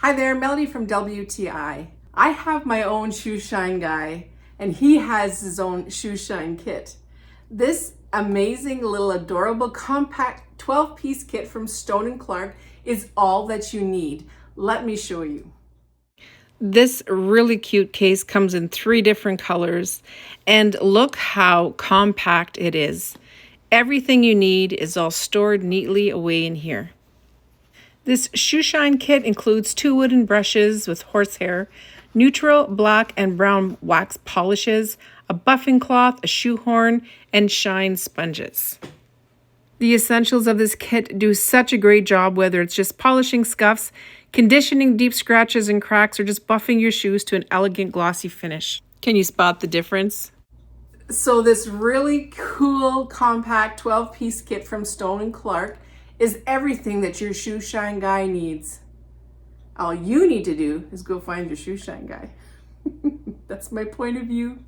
Hi there, Melody from WTI. I have my own shoe shine guy and he has his own shoe shine kit. This amazing little adorable compact 12-piece kit from Stone & Clark is all that you need. Let me show you. This really cute case comes in 3 different colors and look how compact it is. Everything you need is all stored neatly away in here. This shoe shine kit includes 2 wooden brushes with horsehair, neutral black and brown wax polishes, a buffing cloth, a shoe horn, and shine sponges. The essentials of this kit do such a great job, whether it's just polishing scuffs, conditioning deep scratches and cracks, or just buffing your shoes to an elegant glossy finish. Can you spot the difference? So this really cool compact 12-piece kit from Stone & Clark is everything that your shoe shine guy needs. All you need to do is go find your shoe shine guy. That's my point of view.